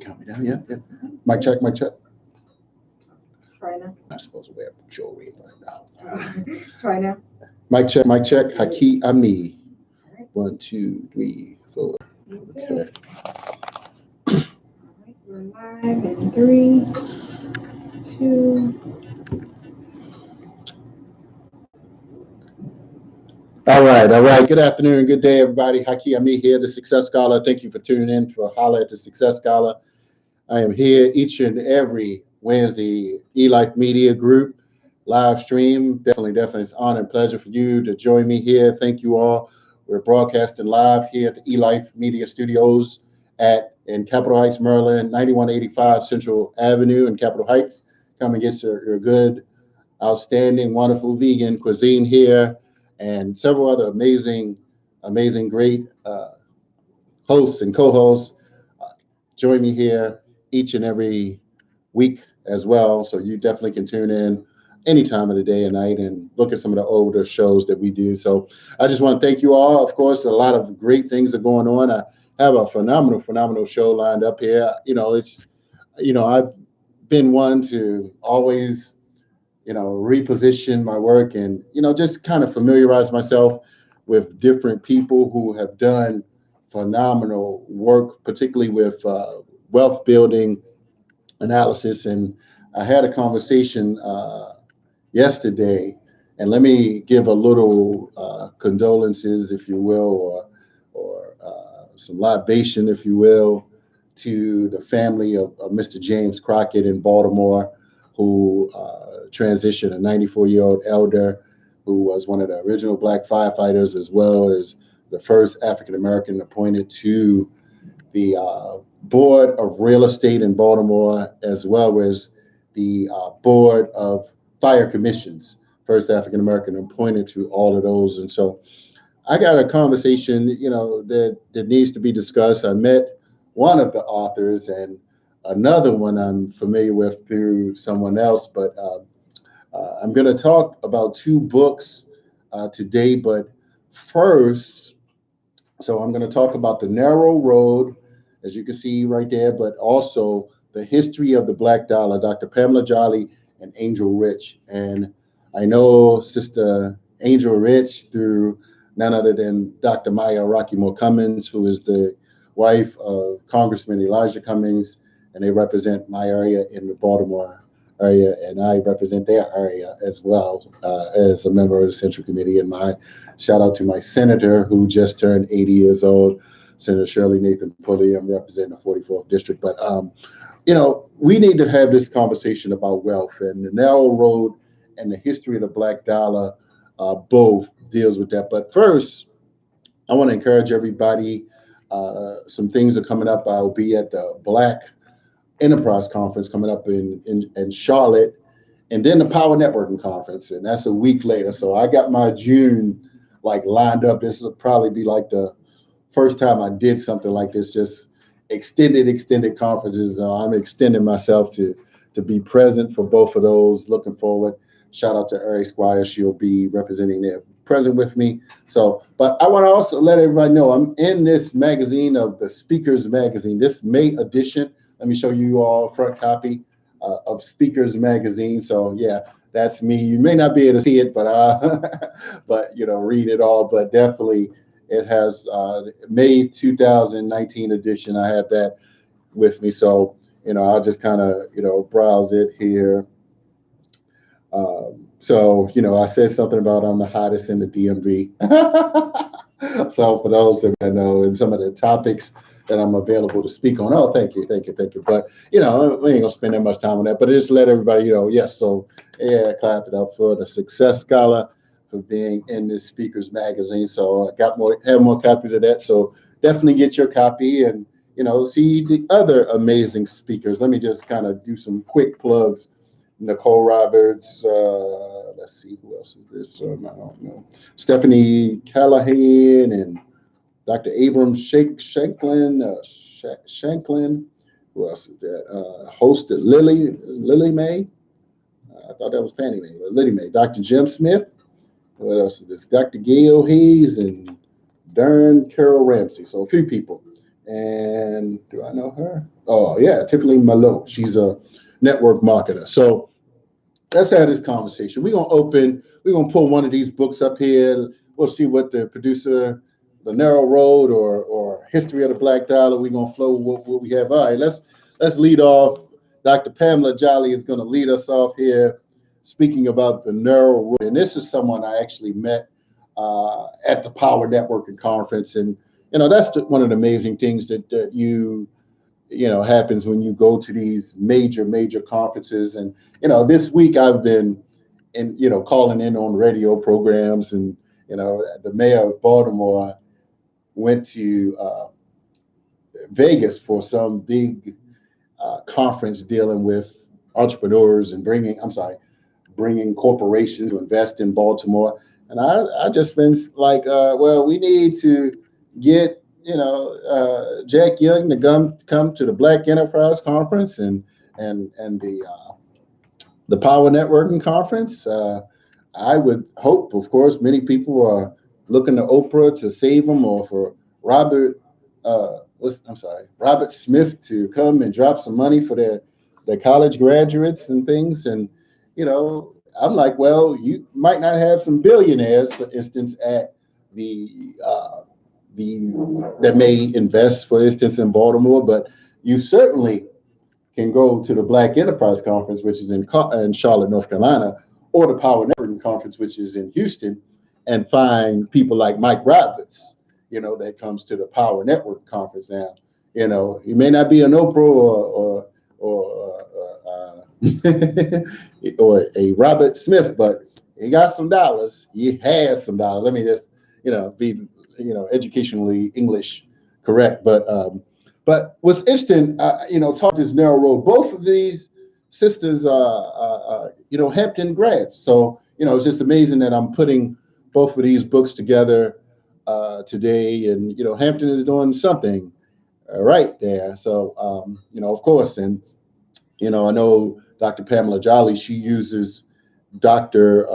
Count me down. Yep, yep. Mic check, mic check. Try now. Not supposed to wear jewelry, but no. Try now. Mic check, mic check. Haki Ami. All right. 1, 2, 3, 4. Okay. All right. We're live in 3, 2. All right, all right. Good afternoon, good day, everybody. Haki Ami here, the Success Scholar. Thank you for tuning in for Holla at the Success Scholar. I am here each and every Wednesday, eLife Media Group live stream. Definitely, it's an honor and pleasure for you to join me here. Thank you all. We're broadcasting live here at the eLife Media Studios in Capitol Heights, Maryland, 9185 Central Avenue in Capitol Heights. Come and get your good, outstanding, wonderful vegan cuisine here, and several other amazing, great hosts and co-hosts. Join me here each and every week as well. So you definitely can tune in any time of the day and night and look at some of the older shows that we do. So I just want to thank you all. Of course, a lot of great things are going on. I have a phenomenal show lined up here. I've been one to always, reposition my work and, just kind of familiarize myself with different people who have done phenomenal work, particularly with wealth building analysis. And I had a conversation yesterday, and let me give a little condolences, if you will, or some libation, if you will, to the family of Mr. James Crockett in Baltimore, who transitioned, a 94-year-old elder who was one of the original Black firefighters, as well as the first African American appointed to the Board of Real Estate in Baltimore, as well as the Board of Fire Commissions, first African American appointed to all of those. And so I got a conversation, that needs to be discussed. I met one of the authors and another one I'm familiar with through someone else, but I'm going to talk about two books today. But first, so I'm going to talk about The Narrow Road, as you can see right there, but also The History of the Black Dollar, Dr. Pamela Jolly and Angel Rich. And I know Sister Angel Rich through none other than Dr. Maya Rockymore Cummings, who is the wife of Congressman Elijah Cummings, and they represent my area in the Baltimore area, and I represent their area as well as a member of the Central Committee. And my shout out to my senator who just turned 80 years old, Senator Shirley Nathan Pulley. I'm representing the 44th district. But we need to have this conversation about wealth, and The Narrow Road and The History of the Black Dollar both deals with that. But first, I want to encourage everybody. Some things are coming up. I'll be at the Black Enterprise Conference coming up in Charlotte, and then the Power Networking Conference, and that's a week later. So I got my June lined up. This will probably be the first time I did something like this, just extended conferences. I'm extending myself to be present for both of those. Looking forward. Shout out to Eric Squire. She'll be representing there, present with me. So, but I want to also let everybody know I'm in this magazine of the Speakers Magazine, this May edition. Let me show you all front copy of Speakers Magazine. So yeah, that's me. You may not be able to see it, but read it all. But definitely, it has May 2019 edition. I have that with me. So I'll just kind of browse it here. I said something about I'm the hottest in the DMV. So for those that know, and some of the topics that I'm available to speak on. Oh, thank you. But we ain't gonna spend that much time on that. But just let everybody yes. So yeah, clap it up for the Success Scholar for being in this Speakers Magazine. So I have more copies of that. So definitely get your copy and see the other amazing speakers. Let me just kind of do some quick plugs. Nicole Roberts, let's see, who else is this? I don't know. Stephanie Callahan and Dr. Abrams Shanklin. Who else is that? Hosted Lily Mae. I thought that was Fannie Mae, but Lily Mae. Dr. Jim Smith. What else is this? Dr. Gail Hayes and Darren Carroll Ramsey. So a few people. And do I know her? Oh, yeah, Tiffany Malo. She's a network marketer. So let's have this conversation. We're gonna pull one of these books up here. We'll see what the producer, The Narrow Road or History of the Black Dollar, we're gonna flow what we have. All right, let's lead off. Dr. Pamela Jolly is gonna lead us off here speaking about the Narrow Road. And this is someone I actually met at the Power Networking Conference. And that's one of the amazing things that happens when you go to these major conferences. And this week I've been calling in on radio programs. And the mayor of Baltimore went to Vegas for some big conference dealing with entrepreneurs and bringing corporations to invest in Baltimore. And I just been like, well, we need to get Jack Young to come to the Black Enterprise Conference and the Power Networking Conference. I would hope, of course, many people are looking to Oprah to save them, or for Robert Smith to come and drop some money for their college graduates and things. And I'm like, well, you might not have some billionaires, for instance, at the that may invest, for instance, in Baltimore, but you certainly can go to the Black Enterprise Conference, which is in Charlotte, North Carolina, or the Power Networking Conference, which is in Houston, and find people like Mike Roberts, that comes to the Power Network Conference now. He may not be an Oprah or a Robert Smith, but he got some dollars. He has some dollars. Let me just, be, educationally English correct. But what's interesting, talk this Narrow Road. Both of these sisters are Hampton grads. So, it's just amazing that I'm putting both of these books together today. And, Hampton is doing something right there. So, of course, and, I know Dr. Pamela Jolly, she uses Booker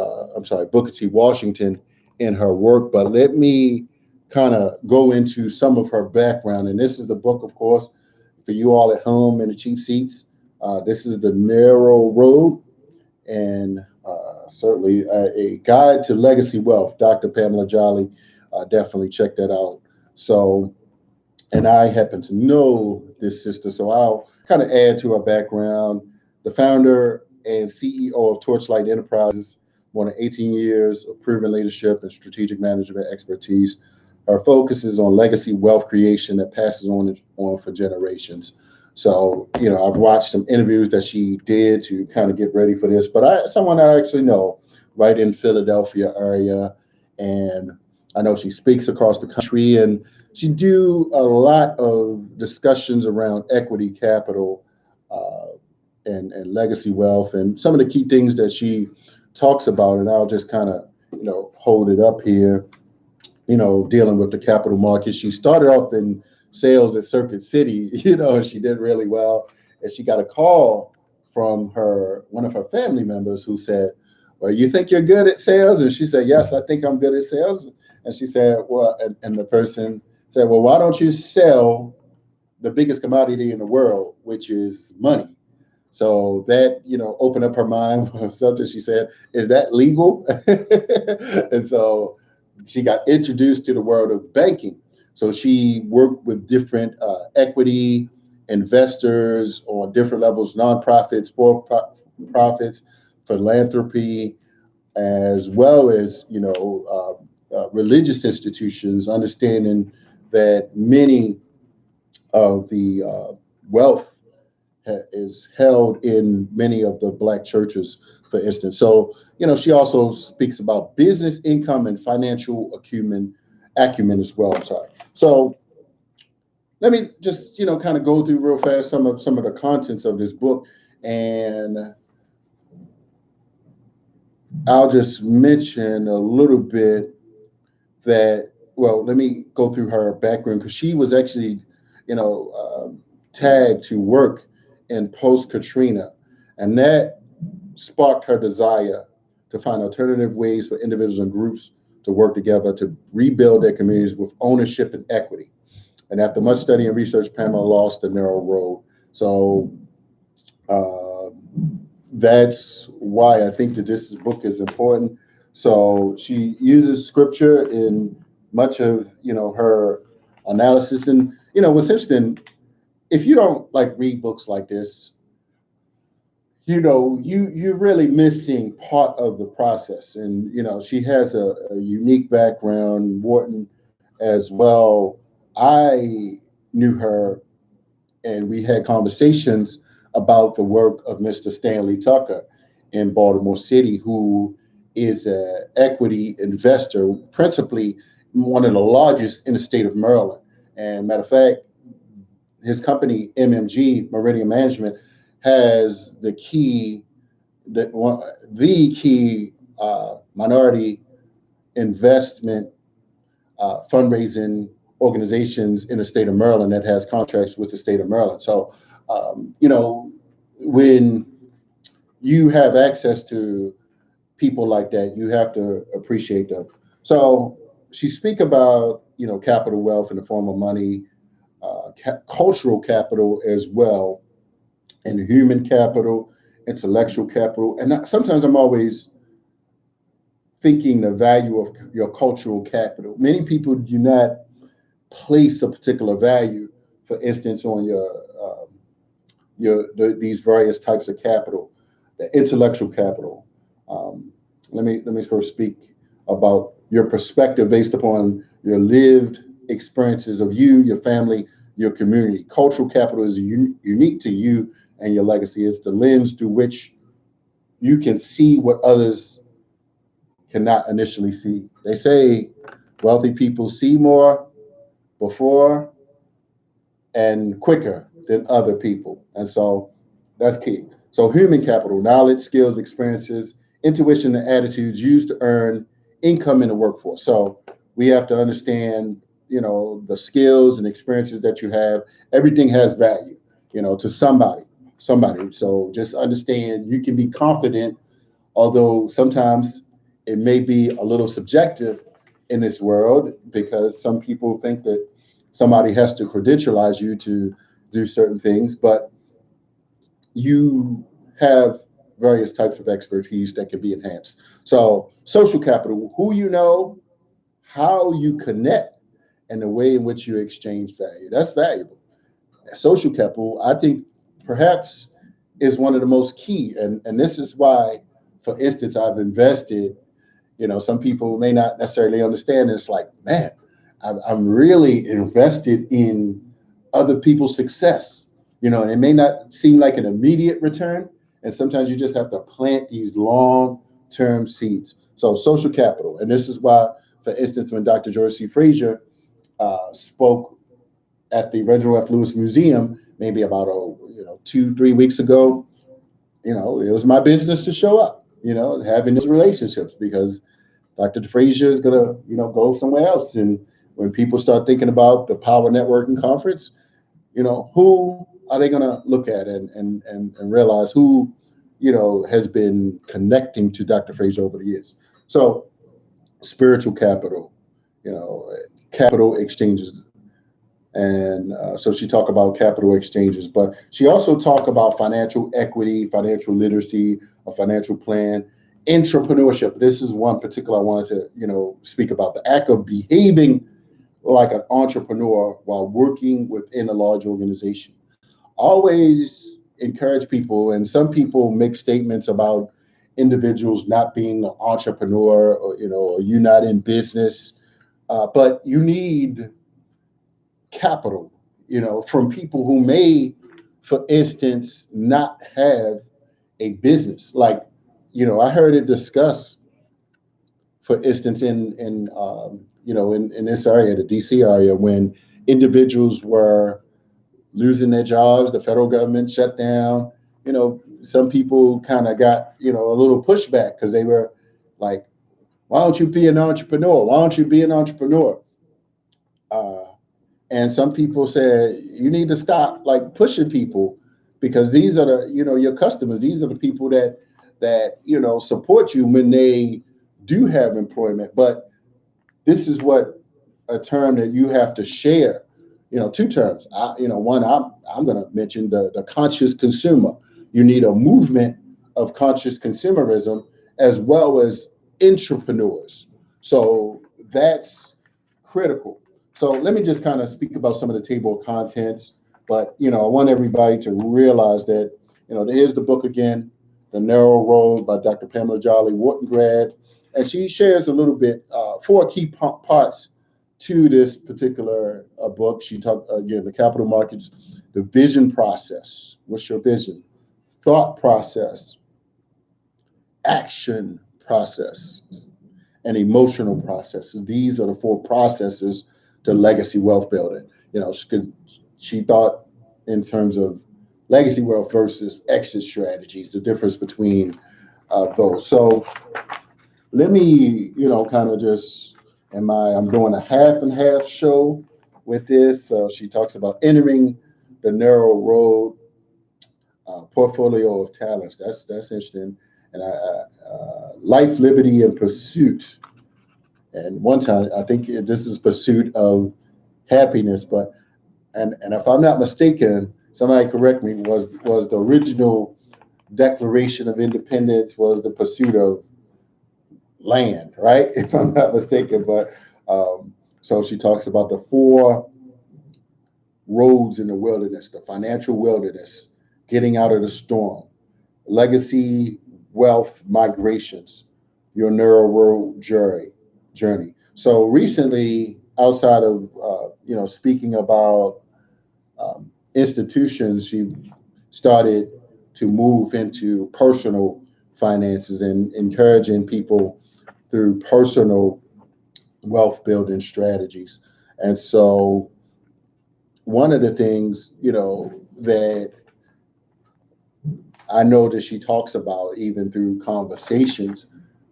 T. Washington in her work, but let me kind of go into some of her background. And this is the book, of course, for you all at home in the cheap seats. This is The Narrow Road, and certainly a guide to legacy wealth. Dr. Pamela Jolly, definitely check that out. So, and I happen to know this sister, so I'll kind of add to her background. The founder and CEO of Torchlight Enterprises, more than 18 years of proven leadership and strategic management expertise. Her focus is on legacy wealth creation that passes on for generations. So, I've watched some interviews that she did to kind of get ready for this, but someone I actually know right in Philadelphia area, and I know she speaks across the country, and she do a lot of discussions around equity capital and legacy wealth, and some of the key things that she talks about. And I'll just kind of, hold it up here, dealing with the capital markets. She started off in sales at Circuit City, and she did really well. And she got a call from one of her family members who said, well, you think you're good at sales? And she said, yes, I think I'm good at sales. And she said, well, and the person said, well, why don't you sell the biggest commodity in the world, which is money? So that, opened up her mind for something. She said, is that legal? And so she got introduced to the world of banking. So she worked with different equity investors on different levels, nonprofits, for-profits, philanthropy, as well as, religious institutions, understanding that many of the wealth is held in many of the Black churches, for instance. So, she also speaks about business income and financial acumen as well. I'm sorry. So let me just, kind of go through real fast some of the contents of this book. And I'll just mention a little bit that, well, let me go through her background, because she was actually, tagged to work in post-Katrina, and that sparked her desire to find alternative ways for individuals and groups to work together to rebuild their communities with ownership and equity. And after much study and research, Pamela lost the narrow road. So uh, that's why I think that this book is important. So she uses scripture in much of her analysis. And what's interesting, if you don't like read books like this, you're really missing part of the process. And she has a unique background, Wharton as well. I knew her, and we had conversations about the work of Mr. Stanley Tucker in Baltimore City, who is an equity investor, principally one of the largest in the state of Maryland. And matter of fact, his company MMG Meridian Management has the key minority investment fundraising organizations in the state of Maryland that has contracts with the state of Maryland. So, when you have access to people like that, you have to appreciate them. So she speak about, capital wealth in the form of money, cultural capital as well, and human capital, intellectual capital. And sometimes I'm always thinking the value of your cultural capital. Many people do not place a particular value, for instance, on these various types of capital, the intellectual capital. Let me first speak about your perspective based upon your lived experiences of you, your family, your community. Cultural capital is unique to you and your legacy. It's the lens through which you can see what others cannot initially see. They say wealthy people see more before and quicker than other people. And so that's key. So human capital, knowledge, skills, experiences, intuition, and attitudes used to earn income in the workforce. So we have to understand, the skills and experiences that you have. Everything has value, to somebody. So just understand you can be confident, although sometimes it may be a little subjective in this world, because some people think that somebody has to credentialize you to do certain things, but you have various types of expertise that can be enhanced. So social capital, who you know, how you connect, and the way in which you exchange value. That's valuable. Social capital, I think, perhaps is one of the most key. And this is why, for instance, I've invested, some people may not necessarily understand. It's like, man, I'm really invested in other people's success, and it may not seem like an immediate return. And sometimes you just have to plant these long-term seeds. So social capital. And this is why, for instance, when Dr. George C. Frazier spoke at the Reginald F. Lewis Museum, maybe about 2-3 weeks ago, it was my business to show up, having those relationships, because Dr. Frazier is gonna, go somewhere else. And when people start thinking about the Power Networking Conference, who are they gonna look at and realize who, has been connecting to Dr. Frazier over the years. So spiritual capital, capital exchanges. And so she talked about capital exchanges, but she also talked about financial equity, financial literacy, a financial plan, entrepreneurship. This is one particular I wanted to, speak about, the act of behaving like an entrepreneur while working within a large organization. Always encourage people, and some people make statements about individuals not being an entrepreneur, or you not in business, but you need capital, from people who may, for instance, not have a business. Like, I heard it discussed, for instance, in this area, the DC area, when individuals were losing their jobs, the federal government shut down. Some people kind of got, a little pushback, because they were like, why don't you be an entrepreneur? Why don't you be an entrepreneur? And some people said, you need to stop like pushing people, because these are the, your customers. These are the people that support you when they do have employment. But this is what a term that you have to share, two terms. One I'm going to mention the conscious consumer. You need a movement of conscious consumerism as well as entrepreneurs. So that's critical. So let me just kind of speak about some of the table of contents. But I want everybody to realize that here's the book again, The Narrow Road by Dr. Pamela Jolly, Wharton grad, and she shares a little bit, four key parts to this particular book. She talked again the capital markets, the vision process. What's your vision? Thought process, action process, and emotional processes. These are the four processes to legacy wealth building. She thought in terms of legacy wealth versus exit strategies, the difference between those. So let me, kind of just, I'm doing a half and half show with this. So she talks about entering the narrow road portfolio of talents. That's interesting. And life, liberty, and pursuit. And one time, I think this is pursuit of happiness. But and if I'm not mistaken, somebody correct me. Was the original Declaration of Independence was the pursuit of land, right? If I'm not mistaken. But so she talks about the four roads in the wilderness, the financial wilderness, getting out of the storm, legacy, wealth, migrations, your narrow road journey. So recently, outside of speaking about institutions, she started to move into personal finances and encouraging people through personal wealth building strategies. And so one of the things, that I know that she talks about even through conversations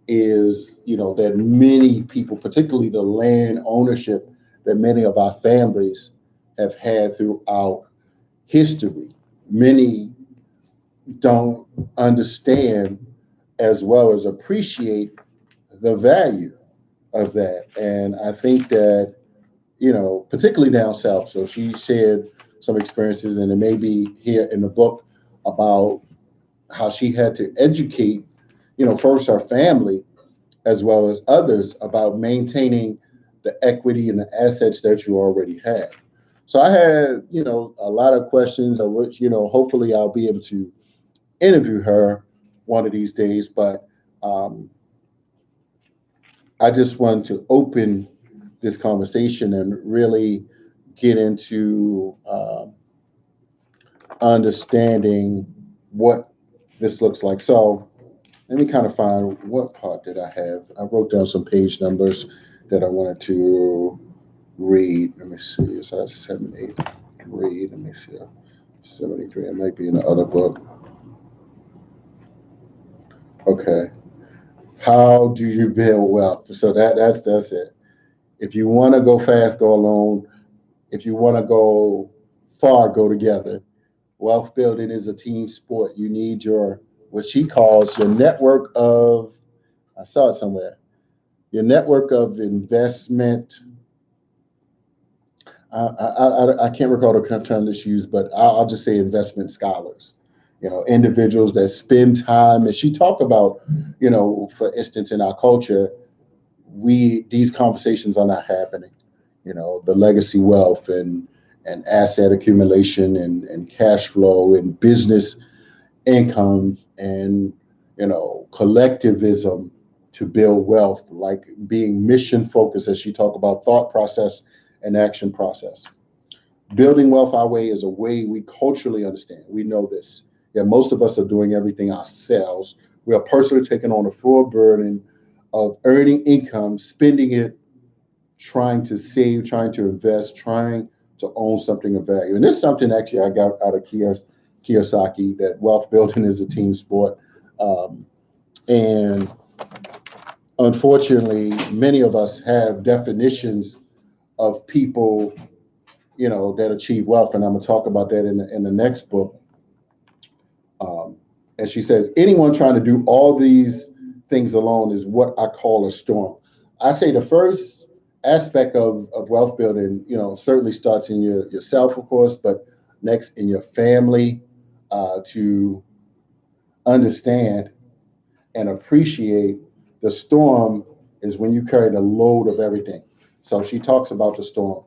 is, that many people, particularly the land ownership that many of our families have had throughout history, many don't understand as well as appreciate the value of that. And I think that, particularly down south, so she shared some experiences, and it may be here in the book about how she had to educate, first her family as well as others about maintaining the equity and the assets that you already have. So I had, a lot of questions, of which, hopefully I'll be able to interview her one of these days. But I just wanted to open this conversation and really get into understanding what this looks like. So let me kind of find what part did I have. I wrote down some page numbers that I wanted to read. Let me see. Is that 783? Let me see. 73. It might be in the other book. Okay. How do you build wealth? So that's it. If you want to go fast, go alone. If you want to go far, go together. Wealth building is a team sport. You need what she calls your network of, I saw it somewhere, your network of investment. I can't recall the term that's used, but I'll just say investment scholars. Individuals that spend time. And she talked about, for instance, in our culture, these conversations are not happening. The legacy wealth and asset accumulation and cash flow and business income and collectivism to build wealth, like being mission focused, as she talked about thought process and action process. Building wealth our way is a way we culturally understand. We know this. Yeah, most of us are doing everything ourselves. We are personally taking on the full burden of earning income, spending it, trying to save, trying to invest, trying to own something of value. And this is something actually I got out of Kiyosaki, that wealth building is a team sport. And unfortunately, many of us have definitions of people, that achieve wealth. And I'm going to talk about that in the next book. And she says, anyone trying to do all these things alone is what I call a storm. I say the first aspect of wealth building, certainly starts in yourself, of course, but next in your family, to understand and appreciate the storm is when you carry the load of everything. So she talks about the storm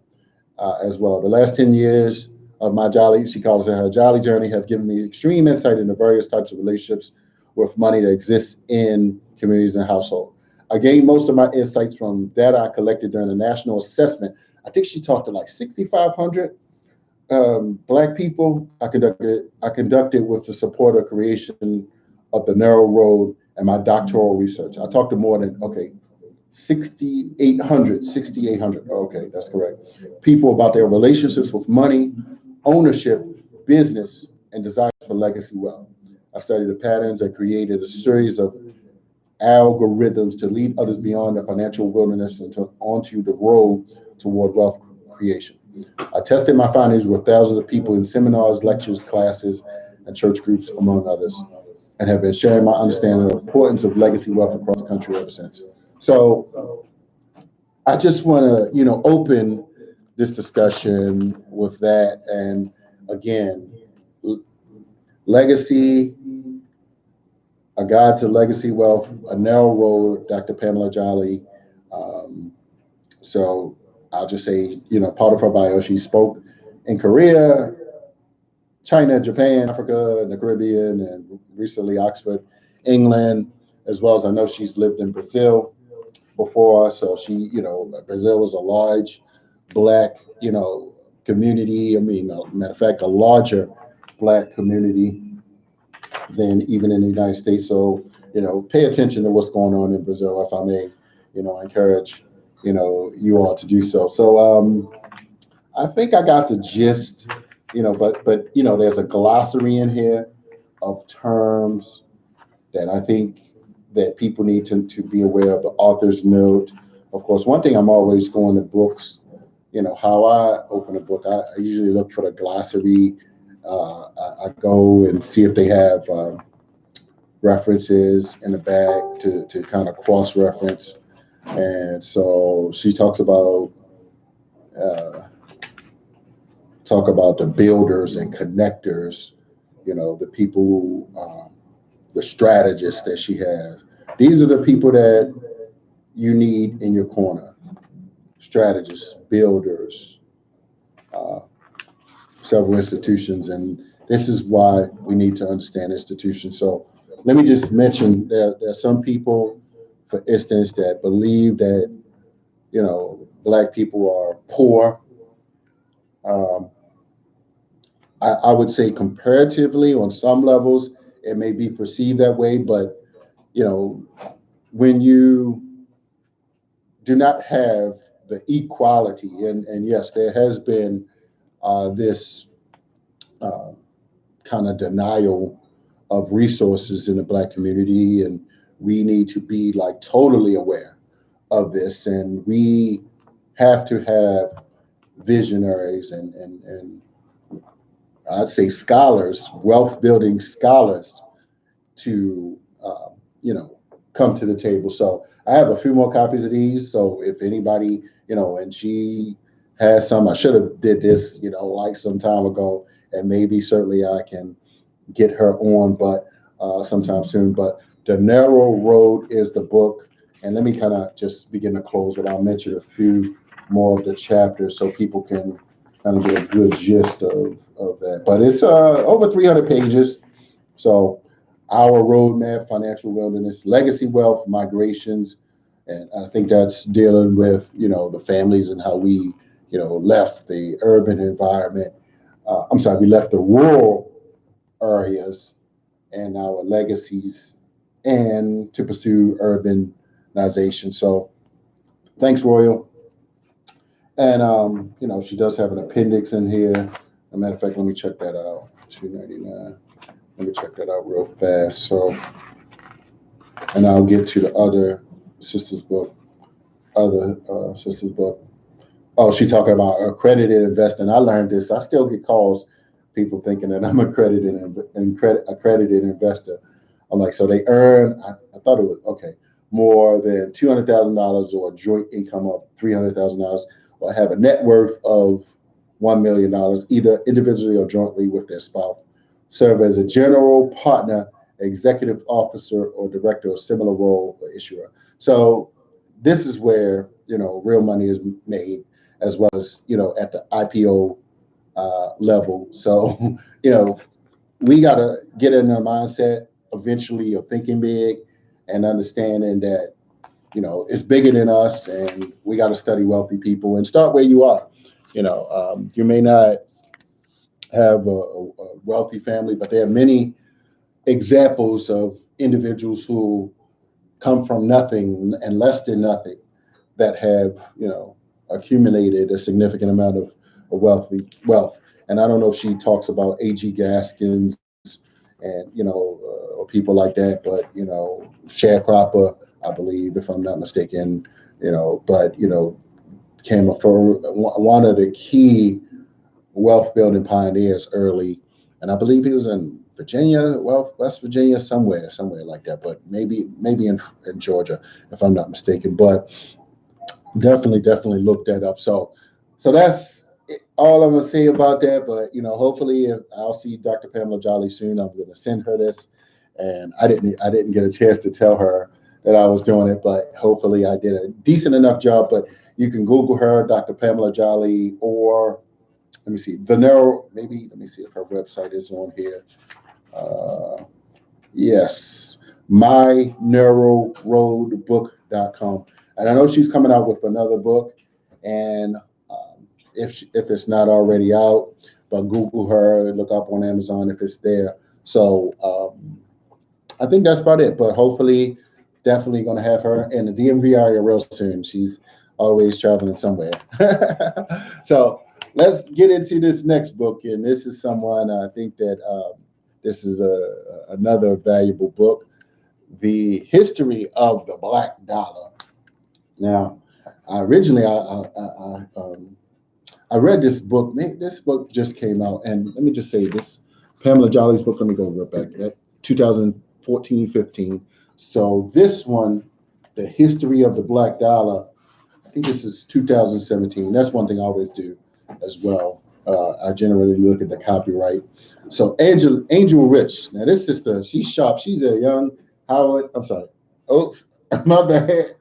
as well. The last 10 years of my jolly, she calls it her jolly journey, have given me extreme insight into various types of relationships with money that exists in communities and households. I gained most of my insights from data I collected during the national assessment. I think she talked to like 6,500 Black people. I conducted with the support of creation of the Narrow Road and my doctoral research. I talked to more than 6,800. Okay, that's correct. People about their relationships with money, ownership, business, and desires for legacy wealth. I studied the patterns and created a series of algorithms to lead others beyond the financial wilderness and onto the road toward wealth creation. I tested my findings with thousands of people in seminars, lectures, classes, and church groups, among others, and have been sharing my understanding of the importance of legacy wealth across the country ever since. So I just want to, open this discussion with that. And again, legacy, a guide to legacy wealth, a narrow road, Dr. Pamela Jolly. Um, so I'll just say, part of her bio, she spoke in Korea, China, Japan, Africa, and the Caribbean, and recently Oxford, England, as well as I know she's lived in Brazil before. So Brazil is a large Black, community. I mean, matter of fact, a larger Black community than even in the United States. So, pay attention to what's going on in Brazil, if I may, encourage, you all to do so. So I think I got the gist, but there's a glossary in here of terms that I think that people need to be aware of, the author's note. Of course, one thing I'm always going to books, how I open a book, I usually look for the glossary. I go and see if they have references in the back to kind of cross-reference. And so she talks about uh, the builders and connectors, the people, the strategists that she has. These are the people that you need in your corner: strategists, builders, uh, several institutions. And this is why we need to understand institutions. So let me just mention that there are some people, for instance, that believe that, Black people are poor. Um, I would say comparatively, on some levels, it may be perceived that way, but you know, when you do not have the equality, and yes, there has been this uh, kind of denial of resources in the Black community, and we need to be like totally aware of this, and we have to have visionaries and I'd say scholars, wealth building scholars, to come to the table. So I have a few more copies of these. So if anybody, and she has some, I should have did this, like some time ago, and maybe certainly I can get her on, but sometime soon. But The Narrow Road is the book. And let me kind of just begin to close, but I'll mention a few more of the chapters so people can kind of get a good gist of that. But it's over 300 pages. So our roadmap, financial wilderness, legacy wealth, migrations, and I think that's dealing with, the families and how we, left the urban environment. I'm sorry, we left the rural areas and our legacies and to pursue urbanization. So thanks, Royal. And, she does have an appendix in here. As a matter of fact, let me check that out. 299. Let me check that out real fast. So, and I'll get to the other sister's book. Sister's book. Oh, she talking about accredited investing. I learned this. I still get calls, people thinking that I'm accredited investor. I'm like, so they earn. I thought it was okay. more than $200,000 or a joint income of $300,000 or have a net worth of $1 million, either individually or jointly with their spouse. Serve as a general partner, executive officer, or director or similar role or issuer. So this is where, real money is made, as well as, at the IPO level. So, we got to get in a mindset eventually of thinking big and understanding that, it's bigger than us, and we got to study wealthy people and start where you are. You may not have a wealthy family, but there are many examples of individuals who come from nothing and less than nothing that have, accumulated a significant amount of wealth. And I don't know if she talks about A.G. Gaskins and, or people like that, but, Sharecropper, I believe, if I'm not mistaken, but, came for one of the key wealth building pioneers early. And I believe he was in Virginia, West Virginia, somewhere like that, but maybe in Georgia, if I'm not mistaken. But definitely look that up. So that's all I'm gonna say about that. But hopefully, if I'll see Dr. Pamela Jolly soon, I'm gonna send her this. And I didn't get a chance to tell her that I was doing it, but hopefully I did a decent enough job. But you can Google her, Dr. Pamela Jolly, or let me see, let me see if her website is on here. Yes, myneuroroadbook.com. And I know she's coming out with another book, and if it's not already out, but Google her, look up on Amazon if it's there. So I think that's about it. But hopefully, definitely going to have her in the DMV area real soon. She's always traveling somewhere. So let's get into this next book, and this is someone I think that this is another valuable book, The History of the Black Dollar. Now, originally I read this book. This book just came out, and let me just say this: Pamela Jolly's book. Let me go real back. 2014-15. So this one, The History of the Black Dollar, I think this is 2017. That's one thing I always do as well. I generally look at the copyright. So Angel Rich. Now this sister, she's sharp. She's a young Howard. I'm sorry. Oh, my bad.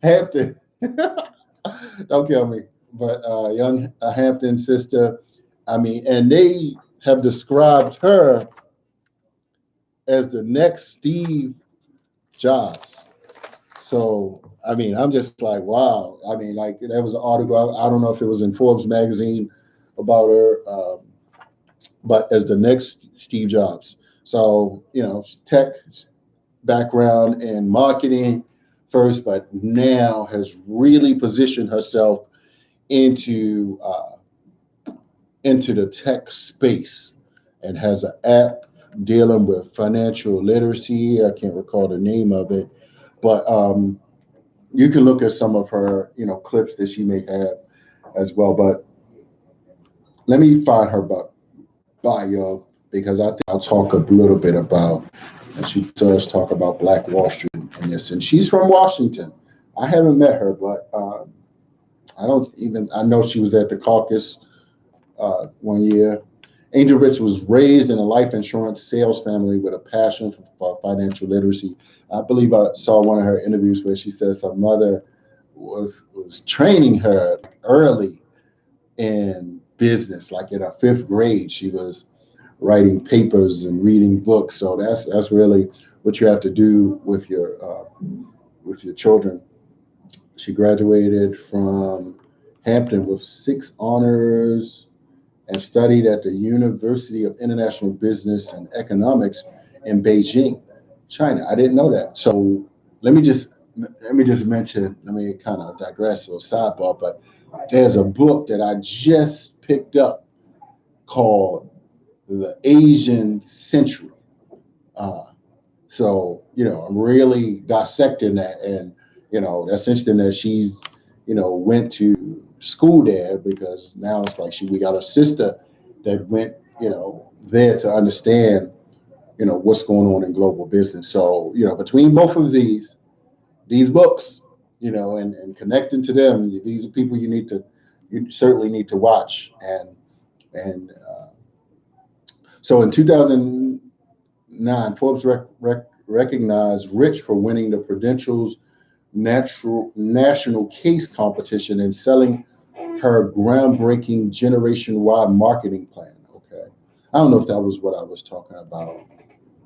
Hampton. Don't kill me. But young Hampton sister. I mean, and they have described her as the next Steve Jobs. So, I mean, I'm just like, wow. I mean, like, there was an article, I don't know if it was in Forbes magazine about her, but as the next Steve Jobs. So, tech background and marketing first, but now has really positioned herself into the tech space and has an app dealing with financial literacy. I can't recall the name of it, but you can look at some of her, clips that she may have as well. But let me find her bio, because I think I'll talk a little bit about, and she does talk about Black Wall Street in this, and she's from Washington. I haven't met her, but I know she was at the caucus one year. Angel Rich was raised in a life insurance sales family with a passion for financial literacy. I believe I saw one of her interviews where she says her mother was training her early in business. Like in her 5th grade, she was writing papers and reading books. So that's really what you have to do with your children. She graduated from Hampton with 6 honors and studied at the University of International Business and Economics in Beijing, China. I didn't know that. So let me just mention. Let me kind of digress or sidebar, but there's a book that I just picked up called The Asian Century. So I'm really dissecting that, and that's interesting that she's went to school there, because now it's like we got a sister that went there to understand what's going on in global business. So between both of these, these books, and connecting to them. These are people you certainly need to watch. And so in 2009, Forbes recognized Rich for winning the Prudential's national case competition and selling her groundbreaking generation-wide marketing plan. Okay, I don't know if that was what I was talking about,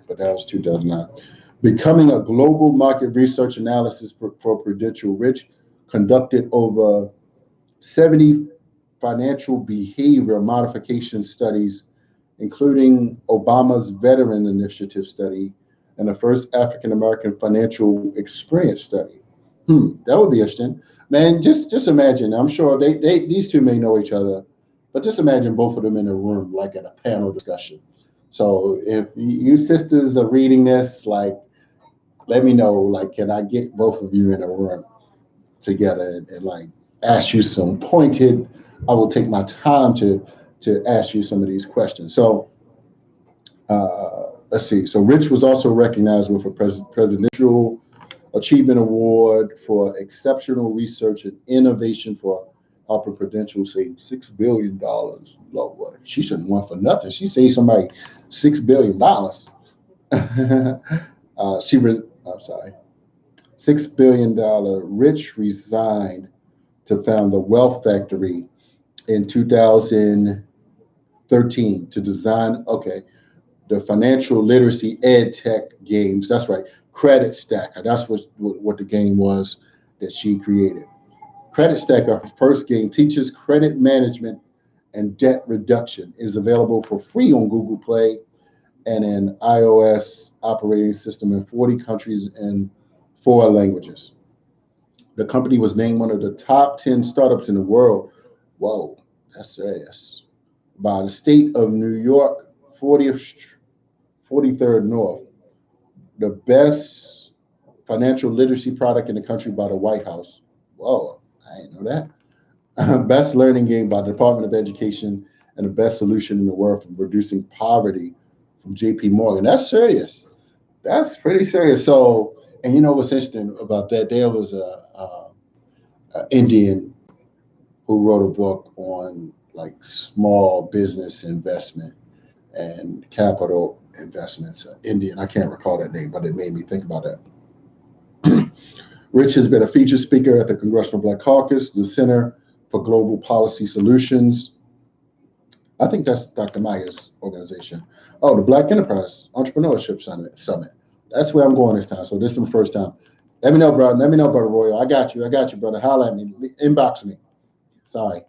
but that was 2009. Becoming a global market research analysis for Prudential, Rich conducted over 70 financial behavior modification studies, including Obama's Veteran Initiative study and the first African American financial experience study. That would be interesting. Man, just imagine. I'm sure these two may know each other, but just imagine both of them in a room, like at a panel discussion. So if you sisters are reading this, like, let me know, like, can I get both of you in a room together and like ask you some pointed, I will take my time to ask you some of these questions. So let's see. So Rich was also recognized with a Presidential Achievement Award for exceptional research and innovation for helping Prudential save $6 billion. Lord, she shouldn't want for nothing. She saved somebody $6 billion. I'm sorry. $6 billion. Rich resigned to found the Wealth Factory in 2013 to design, the financial literacy ed tech games. That's right, Credit Stacker. That's what the game was that she created. Credit Stacker, her first game, teaches credit management and debt reduction. Is available for free on Google Play and an iOS operating system in 40 countries and 4 languages. The company was named one of the top 10 startups in the world. Whoa, that's serious. By the state of New York, 43rd North. The best financial literacy product in the country by the White House. Whoa, I didn't know that. Best learning game by the Department of Education and the best solution in the world for reducing poverty from JP Morgan. That's serious. That's pretty serious. So, and you know what's interesting about that? There was a Indian who wrote a book on like small business investment and capital investments. Indian, I can't recall that name, but it made me think about that. Rich has been a featured speaker at the Congressional Black Caucus, the Center for Global Policy Solutions. I think that's Dr. Maya's organization. Oh, the Black Enterprise Entrepreneurship Summit. That's where I'm going this time. So this is the first time. Let me know, brother. Let me know, Brother Royal. I got you, brother. Holla at me. Inbox me. Sorry.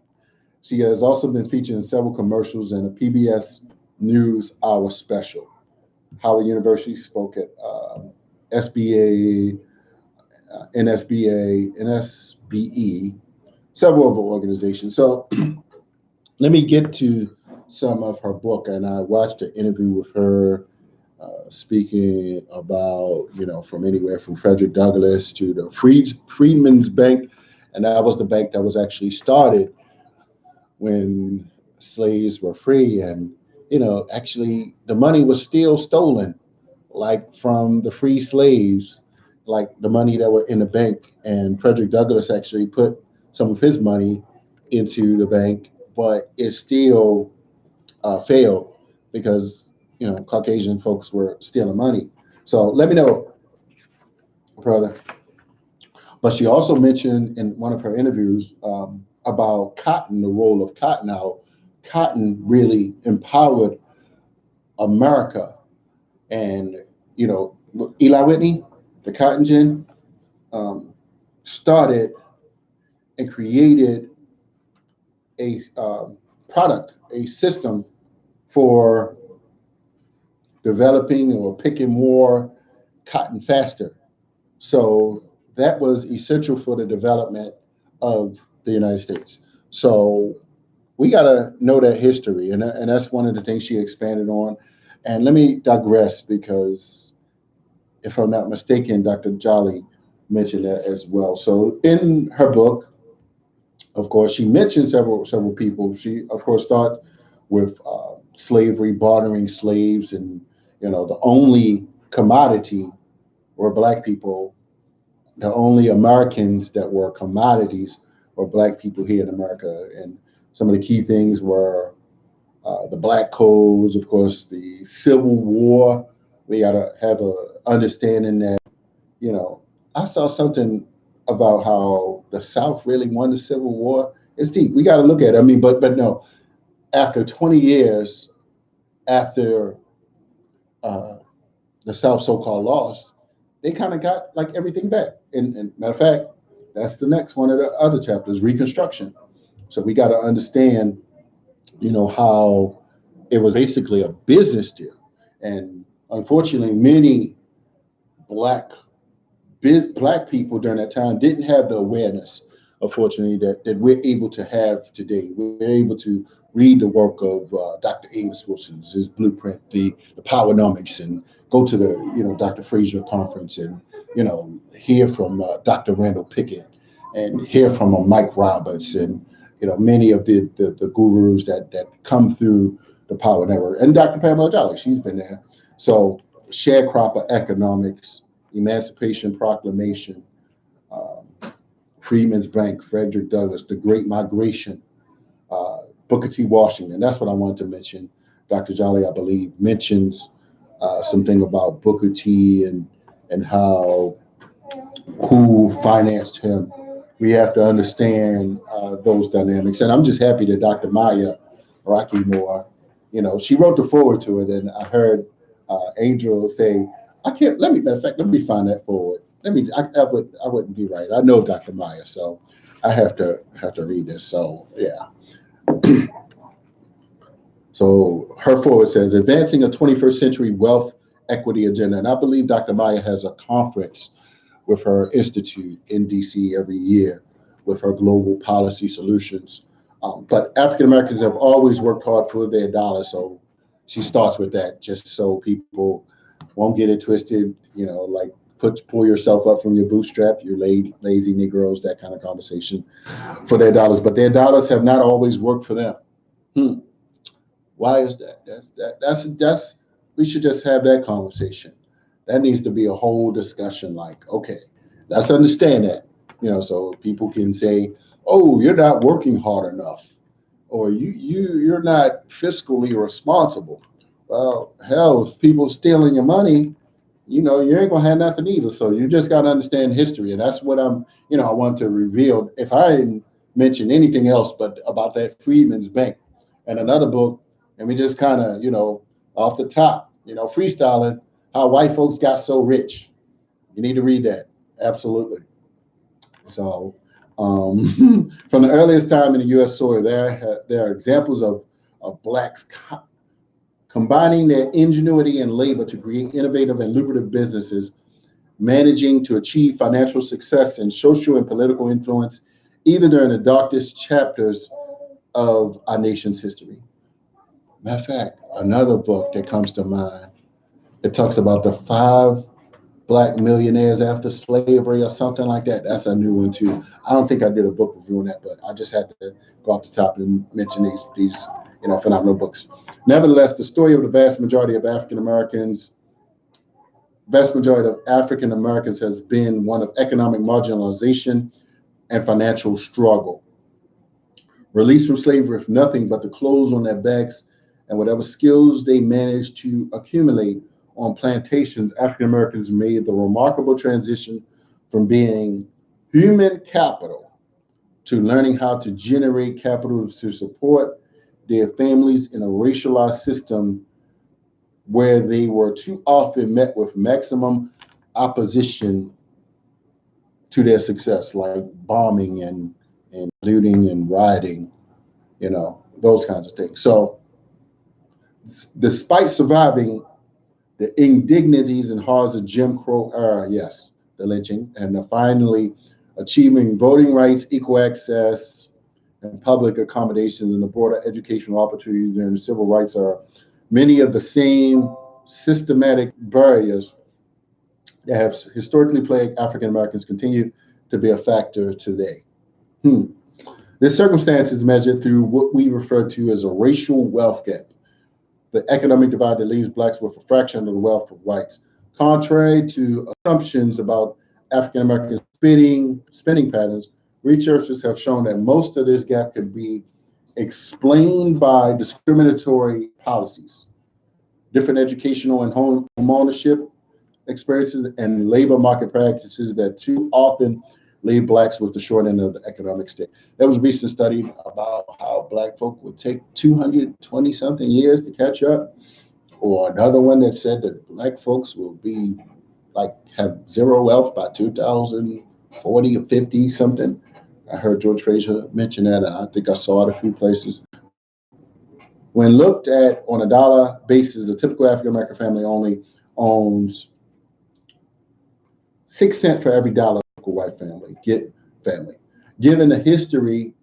She has also been featured in several commercials and a PBS News Hour special. Howard University spoke at SBA, NSBA, NSBE, several other organizations. So let me get to some of her book. And I watched an interview with her speaking about, from anywhere from Frederick Douglass to the Freedmen's Bank. And that was the bank that was actually started when slaves were free. And, actually the money was still stolen, like from the free slaves, like the money that were in the bank. And Frederick Douglass actually put some of his money into the bank, but it still failed because, Caucasian folks were stealing money. So let me know, brother. But she also mentioned in one of her interviews about cotton, the role of cotton, how cotton really empowered America. And, Eli Whitney, the cotton gin, started and created a product, a system for developing or picking more cotton faster. So that was essential for the development of the United States. So we got to know that history, and that's one of the things she expanded on. And let me digress because, if I'm not mistaken, Dr. Jolly mentioned that as well. So in her book, of course, she mentioned several people. She, of course, started with slavery, bartering slaves, and the only commodity were black people. the only Americans that were commodities were black people here in America. And some of the key things were the black codes, of course, the Civil War. We got to have a understanding that, you know, I saw something about how the South really won the Civil War. It's deep. We got to look at it. I mean, but no, after 20 years after uh, the South so-called lost, they kind of got like everything back. And matter of fact, that's the next one of the other chapters, Reconstruction. So we got to understand, you know, how it was basically a business deal. And unfortunately, many black black people during that time didn't have the awareness, unfortunately, that we're able to have today. We're able to read the work of Dr. Amos Wilson's, his blueprint, the Powernomics, and go to the, you know, Dr. Fraser conference and, you know, hear from Dr. Randall Pickett and hear from Mike Roberts and, you know, many of the gurus that come through the Power Network. And Dr. Pamela Jolly, she's been there. So sharecropper economics, Emancipation Proclamation, Freedmen's Bank, Frederick Douglass, The Great Migration, Booker T. Washington. That's what I wanted to mention. Dr. Jolly, I believe, mentions something about Booker T. and how who financed him. We have to understand those dynamics. And I'm just happy that Dr. Maya Rockeymoore, you know, she wrote the forward to it, and I heard Angel say, I can't, matter of fact, let me find that forward. I wouldn't be right. I know Dr. Maya, so I have to read this. So yeah. So her forward says, advancing a 21st century wealth equity agenda. And I believe Dr. Maya has a conference with her institute in DC every year with her global policy solutions. But African Americans have always worked hard for their dollar. So she starts with that just so people won't get it twisted, you know, like pull yourself up from your bootstrap, you lazy Negroes, that kind of conversation for their dollars. But their dollars have not always worked for them. Why is that? That's we should just have that conversation. That needs to be a whole discussion. Like, okay, let's understand that, you know, so people can say, oh, you're not working hard enough, or you're not fiscally responsible. Well, hell, if people stealing your money, you know, you ain't gonna have nothing either. So you just gotta understand history, and that's what I'm, you know, I want to reveal. If I didn't mention anything else, but about that Freedmen's Bank and another book, and we just kind of, you know, off the top, you know, freestyling how white folks got so rich. You need to read that, absolutely. So, from the earliest time in the U.S. soil, there are examples of blacks combining their ingenuity and labor to create innovative and lucrative businesses, managing to achieve financial success and social and political influence, even during the darkest chapters of our nation's history. Matter of fact, another book that comes to mind, it talks about the 5 black millionaires after slavery or something like that. That's a new one too. I don't think I did a book review on that, but I just had to go off the top and mention these you know, phenomenal books. Nevertheless, the story of the vast majority of African Americans has been one of economic marginalization and financial struggle. Released from slavery with nothing but the clothes on their backs and whatever skills they managed to accumulate on plantations, African Americans made the remarkable transition from being human capital to learning how to generate capital to support their families in a racialized system where they were too often met with maximum opposition to their success, like bombing and looting and rioting, you know, those kinds of things. So despite surviving the indignities and horrors of Jim Crow era, yes, the lynching, and finally achieving voting rights, equal access, and public accommodations and the broader educational opportunities during the civil rights are many of the same systematic barriers that have historically plagued African Americans continue to be a factor today. This circumstance is measured through what we refer to as a racial wealth gap, the economic divide that leaves blacks with a fraction of the wealth of whites. Contrary to assumptions about African American spending patterns, researchers have shown that most of this gap could be explained by discriminatory policies, different educational and home ownership experiences, and labor market practices that too often leave blacks with the short end of the economic stick. There was a recent study about how black folk would take 220 something years to catch up, or another one that said that black folks will be like have zero wealth by 2040 or 50 something. I heard George Fraser mention that. I think I saw it a few places. When looked at on a dollar basis, the typical African American family only owns 6 cents for every dollar typical white family. Given the history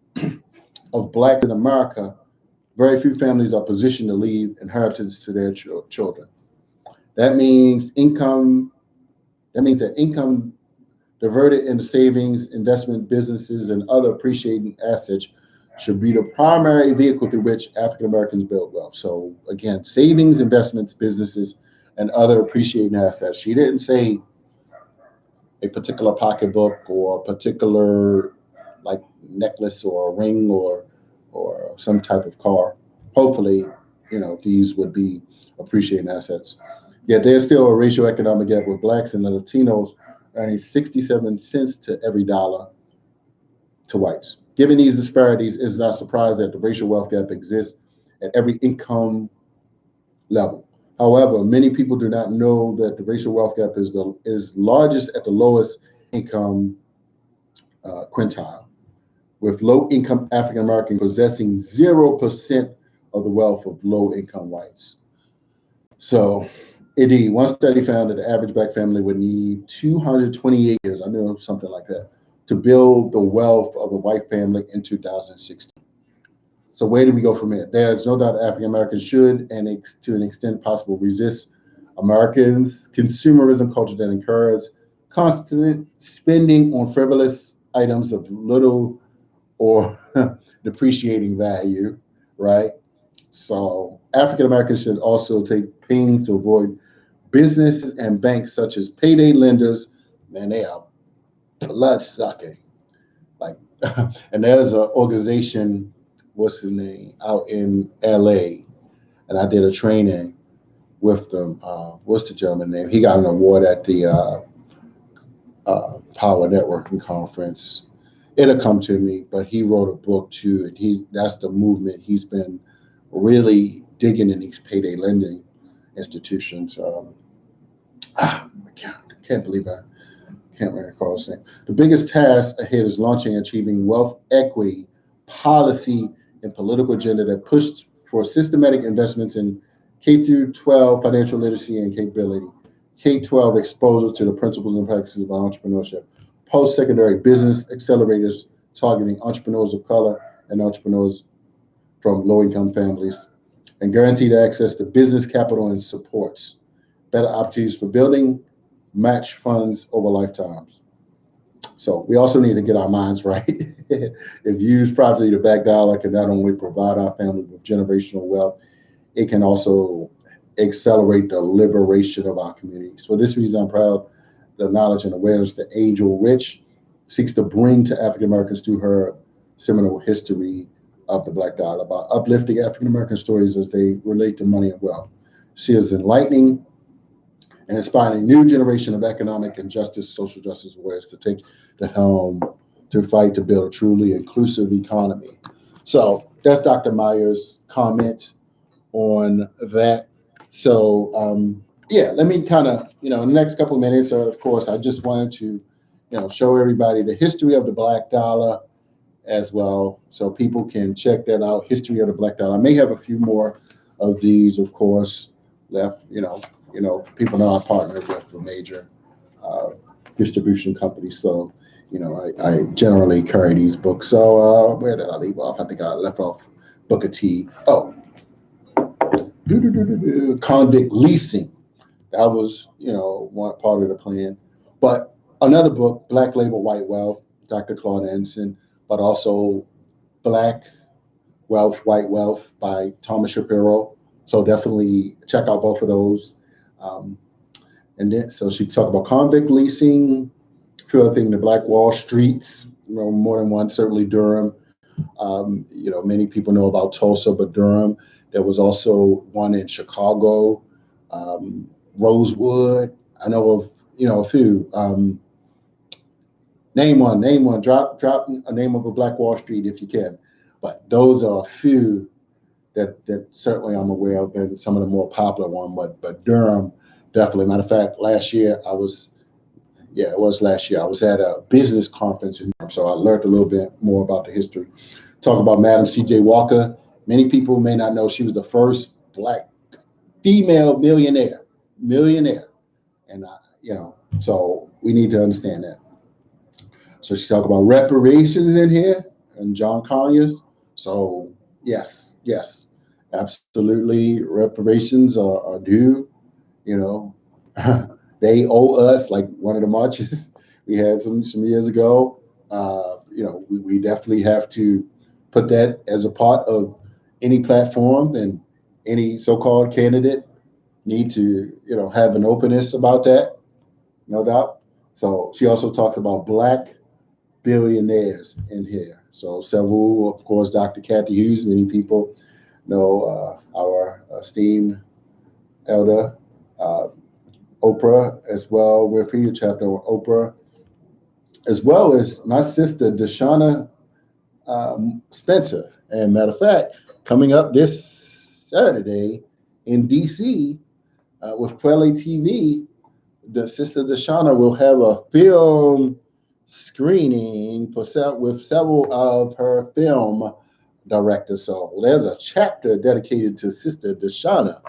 of blacks in America, very few families are positioned to leave inheritance to their children. That means that income diverted into savings, investment businesses, and other appreciating assets should be the primary vehicle through which African Americans build wealth. So again, savings, investments, businesses, and other appreciating assets. She didn't say a particular pocketbook or a particular like necklace or a ring or some type of car. Hopefully, these would be appreciating assets. Yet there's still a racial economic gap with blacks and Latinos earning 67 cents to every dollar to whites. Given these disparities, it's not surprised that the racial wealth gap exists at every income level. However, many people do not know that the racial wealth gap is largest at the lowest income quintile, with low-income African Americans possessing 0% of the wealth of low-income whites. So, indeed, one study found that the average black family would need 228 years, I know something like that, to build the wealth of a white family in 2016. So where do we go from here? There's no doubt African Americans should, and to an extent possible, resist Americans' consumerism culture that encourages constant spending on frivolous items of little or depreciating value, right? So African Americans should also take pains to avoid businesses and banks such as payday lenders. Man, they are blood sucking. Like, and there's an organization, what's his name, out in LA, and I did a training with them. What's the gentleman name? He got an award at the Power Networking Conference. It'll come to me, but he wrote a book too, and that's the movement. He's been really digging in these payday lending institutions. I can't believe I can't recall his name. The biggest task ahead is launching and achieving wealth equity policy and political agenda that pushed for systematic investments in K through 12 financial literacy and capability, K-12 exposure to the principles and practices of entrepreneurship, post-secondary business accelerators targeting entrepreneurs of color and entrepreneurs from low-income families, and guaranteed access to business capital and supports, better opportunities for building, match funds over lifetimes. So we also need to get our minds right. If used properly, the black dollar can not only provide our family with generational wealth, it can also accelerate the liberation of our communities. For this reason, I'm proud the knowledge and awareness that Angel Rich seeks to bring to African Americans through her seminal history of the black dollar by uplifting African American stories as they relate to money and wealth. She is enlightening and inspiring a new generation of economic and social justice warriors to take the helm to fight to build a truly inclusive economy. So that's Dr. Meyer's comment on that. So let me kind of, in the next couple of minutes, of course, I just wanted to, show everybody the history of the black dollar as well, so people can check that out. History of the black dollar. I may have a few more of these, of course, left. People know I partner with a major distribution company, so I generally carry these books. So where did I leave off? I think I left off Booker T. Oh, convict leasing. That was one part of the plan. But another book, Black Label White Wealth, Dr. Claude Anderson, but also Black Wealth, White Wealth by Thomas Shapiro. So definitely check out both of those. And then, so she talked about convict leasing, few other things, the Black Wall Streets, more than one, certainly Durham. Many people know about Tulsa, but Durham. There was also one in Chicago, Rosewood. I know of, a few. Name one. Drop a name of a Black Wall Street if you can. But those are a few that certainly I'm aware of, and some of the more popular one. But Durham, definitely. Matter of fact, last year I was at a business conference in Durham, so I learned a little bit more about the history. Talk about Madam C.J. Walker. Many people may not know she was the first Black female millionaire, and so we need to understand that. So she talked about reparations in here and John Conyers. So yes, absolutely, reparations are due. You know, they owe us, like one of the marches we had some years ago. We definitely have to put that as a part of any platform, and any so-called candidate need to have an openness about that, no doubt. So she also talks about Black billionaires in here. So several, of course, Dr. Kathy Hughes. Many people know our esteemed elder, Oprah, as well. We're for your chapter on Oprah, as well as my sister Deshauna Spencer. And matter of fact, coming up this Saturday in DC with Quelly TV, the sister Deshauna will have a film screening with several of her film directors. So there's a chapter dedicated to Sister Deshauna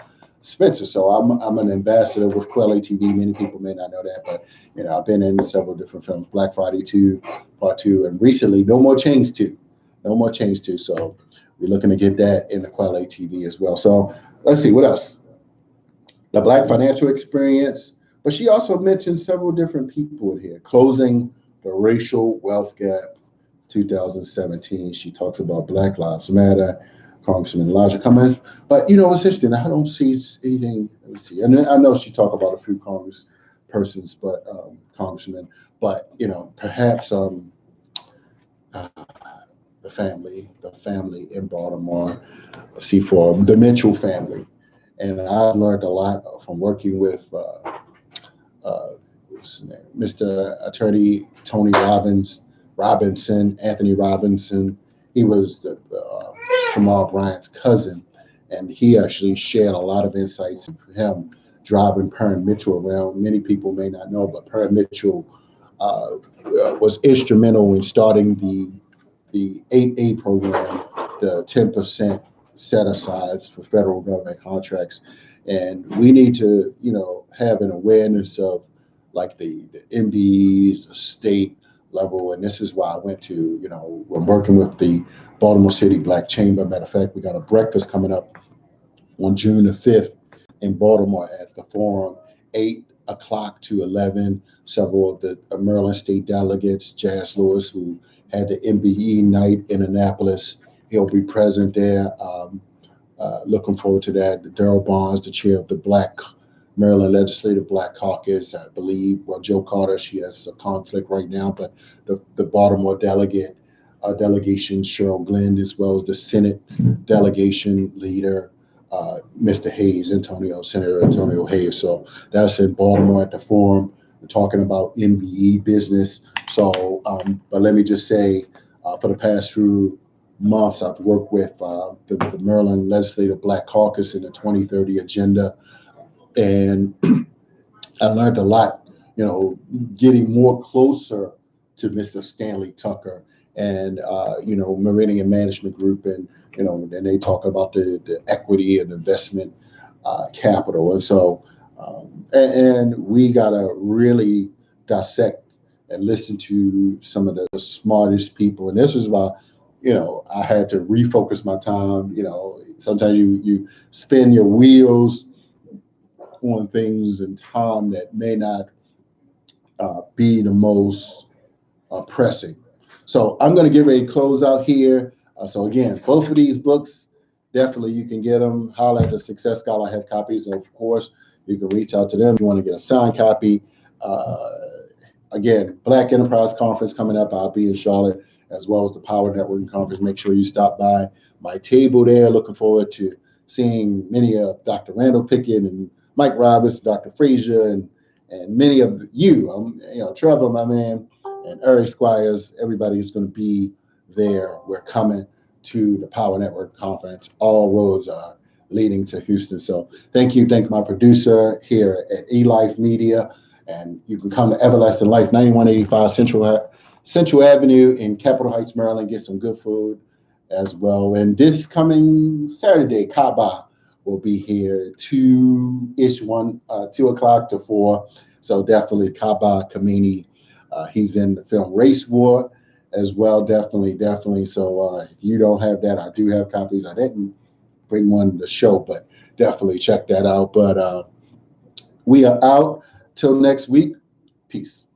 Spencer. So I'm an ambassador with Quelly TV. Many people may not know that, but I've been in several different films: Black Friday 2, Part 2, and recently No More Chains 2. So we're looking to get that in the Quelly TV as well. So let's see what else. The Black financial experience, but she also mentioned several different people in here. Closing the racial wealth gap, 2017. She talks about Black Lives Matter, Congressman Elijah Cummings. But what's interesting, I don't see anything. Let me see. And I know she talked about a few congresspersons, but congressmen. But perhaps the family in Baltimore, for the Mitchell family, and I've learned a lot from working with Mr. Attorney Tony Anthony Robinson. He was the Shamar Bryant's cousin, and he actually shared a lot of insights from him driving Perrin Mitchell around. Many people may not know, but Perrin Mitchell was instrumental in starting the 8A program, the 10% set-asides for federal government contracts. And we need to, have an awareness of like the MDEs, the state level. And this is why I went to, we're working with the Baltimore City Black Chamber. Matter of fact, we got a breakfast coming up on June the 5th in Baltimore at the Forum, 8 o'clock to 11. Several of the Maryland state delegates, Jazz Lewis, who had the MBE night in Annapolis, he'll be present there. Looking forward to that. Darrell Barnes, the chair of the Maryland Legislative Black Caucus, I believe. Well, Joe Carter, she has a conflict right now, but the Baltimore delegation, Cheryl Glenn, as well as the Senate delegation leader, Mr. Hayes, Senator Antonio Hayes. So that's in Baltimore at the Forum. We're talking about MBE business. So, but let me just say, for the past few months, I've worked with the Maryland Legislative Black Caucus in the 2030 agenda, and I learned a lot, getting more closer to Mr. Stanley Tucker and, Meridian Management Group, and, and they talk about the equity and investment capital. And so, and we got to really dissect and listen to some of the smartest people. And this is why, I had to refocus my time. Sometimes you spin your wheels on things in time that may not be the most pressing. So I'm going to get ready to close out here. So again, both of these books, definitely you can get them. Holler at the Success Scholar. I have copies. Of course, you can reach out to them if you want to get a signed copy. again, Black Enterprise Conference coming up. I'll be in Charlotte, as well as the Power Networking Conference. Make sure you stop by my table there. Looking forward to seeing many of Dr. Randall Pickett and Mike Roberts, Dr. Frazier, and many of you. Trevor, my man, and Eric Squires. Everybody is going to be there. We're coming to the Power Network Conference. All roads are leading to Houston. So thank you. Thank my producer here at eLife Media. And you can come to Everlasting Life, 9185 Central Avenue in Capitol Heights, Maryland. Get some good food as well. And this coming Saturday, Kaba will be here 2 o'clock to 4. So definitely Kaba Kamini. He's in the film Race War as well. Definitely. So if you don't have that, I do have copies. I didn't bring one to the show, but definitely check that out. But we are out till next week. Peace.